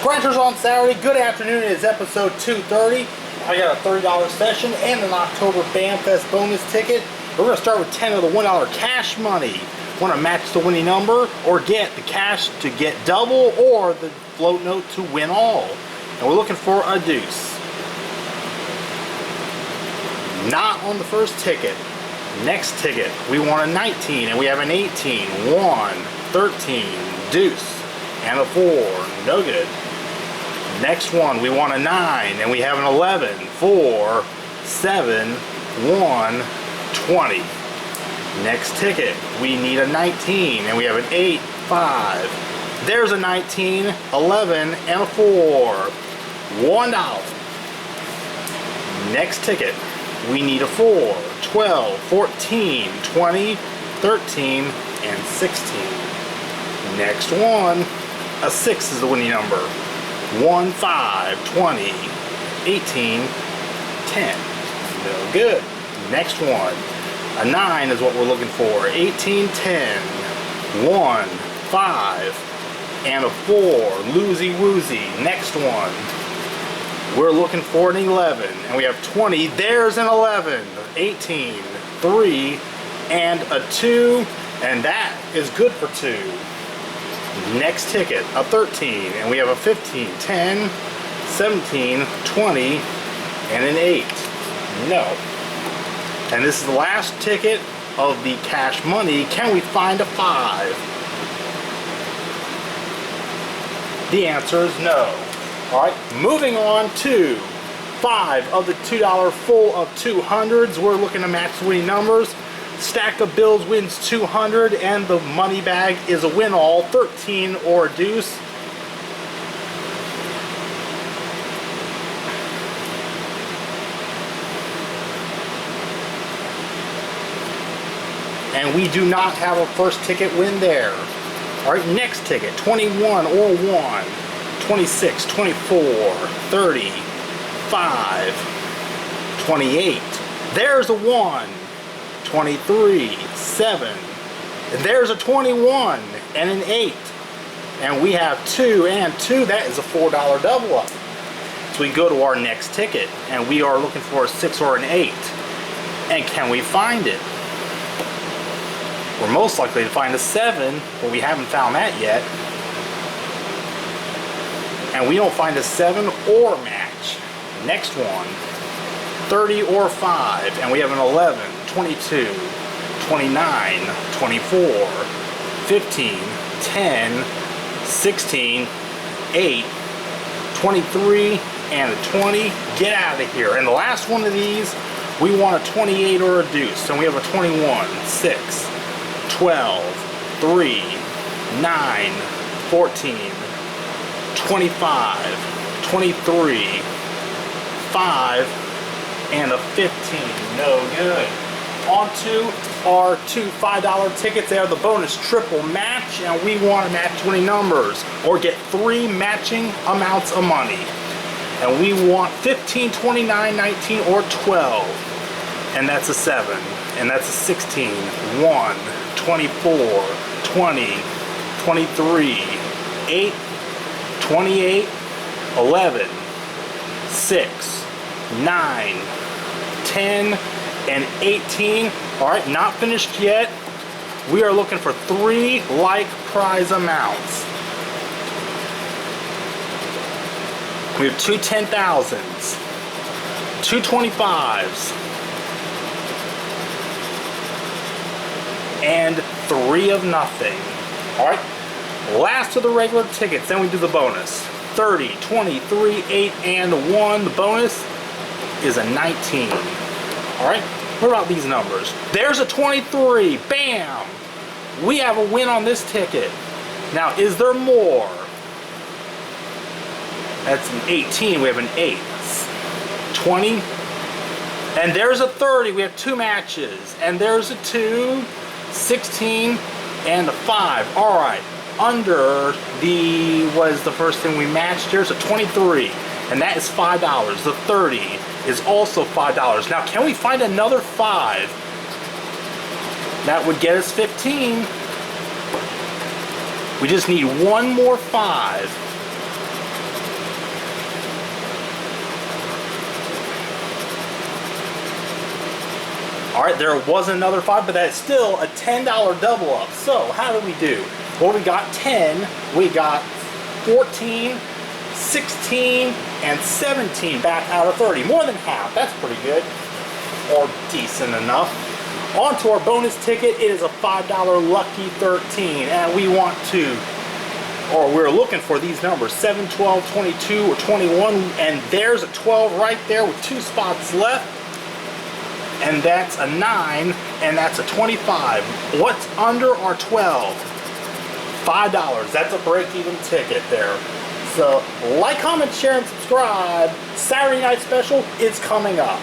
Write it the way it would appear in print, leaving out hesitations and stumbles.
Renters on Saturday, good afternoon. It is episode 230. I got a $30 session and an Oktober Bamfest bonus ticket. We're going to start with 10 of the $1 cash money. Want to match the winning number or get the cash to get double or the float note to win all. And we're looking for a deuce. Not on the first ticket. Next ticket, we want a 19 and we have an 18. 1, 13, deuce, and a 4. No good. Next one, we want a 9 and we have an 11. 4, 7, 1, 20. Next ticket, we need a 19 and we have an 8, 5. There's a 19, 11, and a 4. $1. Next ticket, we need a 4, 12, 14, 20, 13, and 16. Next one, a 6 is the winning number. 1, 5, 20, 18, 10. No good. Next one, a 9 is what we're looking for. 18, 10, 1, 5, and a 4. Loosey woozy. Next one, we're looking for an 11, and we have 20. There's an 11, 18, 3, and a 2, and that is good for 2. Next ticket, a 13, and we have a 15, 10, 17, 20, and an 8. No. And this is the last ticket of the cash money. Can we find a 5? The answer is no. Alright, moving on to 5 of the $2 full of 200s. We're looking to match the winning numbers. Stack of bills wins 200 and the money bag is a win all. 13 or a deuce. And we do not have a first ticket win there. Alright, next ticket, 21 or 1, 26, 24, 30, 5, 28. There's a 1, 23, 7. There's a 21 and an 8. And we have 2 and 2. That is a $4 double up. So we go to our next ticket and we are looking for a 6 or an 8. And can we find it? We're most likely to find a 7, but we haven't found that yet. And we don't find a 7 or match. Next one, 30 or 5, and we have an 11, 22, 29, 24, 15, 10, 16, 8, 23, and a 20. Get out of here. And the last one of these, we want a 28 or a deuce. And we have a 21, 6, 12, 3, 9, 14, 25, 23, 5, and a 15. No good. On to our 2 $5 tickets. They are the bonus triple match, and we want to match winning numbers or get 3 matching amounts of money. And we want 15, 29, 19, or 12. And that's a 7. And that's a 16, 1, 24, 20, 23, 8, 28, 11, 6, 9, 10, and 18. Alright, not finished yet. We are looking for 3 like prize amounts. We have 2 $10,000s, 2 $25s, and 3 of nothing. Alright, last of the regular tickets, then we do the bonus. 30, 23, 8, and 1. The bonus is a 19. Alright, what about these numbers? There's a 23. Bam! We have a win on this ticket. Now, is there more? That's an 18. We have an 8. 20. And there's a 30. We have 2 matches. And there's a 2, 16, and a 5. Alright. Under the, what is the first thing we matched? Here's a 23. And that is $5. The 30 is also $5. Now, can we find another 5? That would get us 15. We just need one more 5. right, there was another 5, but that's still a $10 double up. So how do we do? Well, we got 10, we got 14, 16, and 17 back out of 30. More than half. That's pretty good. Or decent enough. On to our bonus ticket. It is a $5 Lucky 13. And we want to, or we're looking for these numbers, 7, 12, 22, or 21. And there's a 12 right there with 2 spots left. And that's a 9, and that's a 25. What's under our 12? $5. That's a break-even ticket there. So, like, comment, share, and subscribe. Saturday night special is coming up.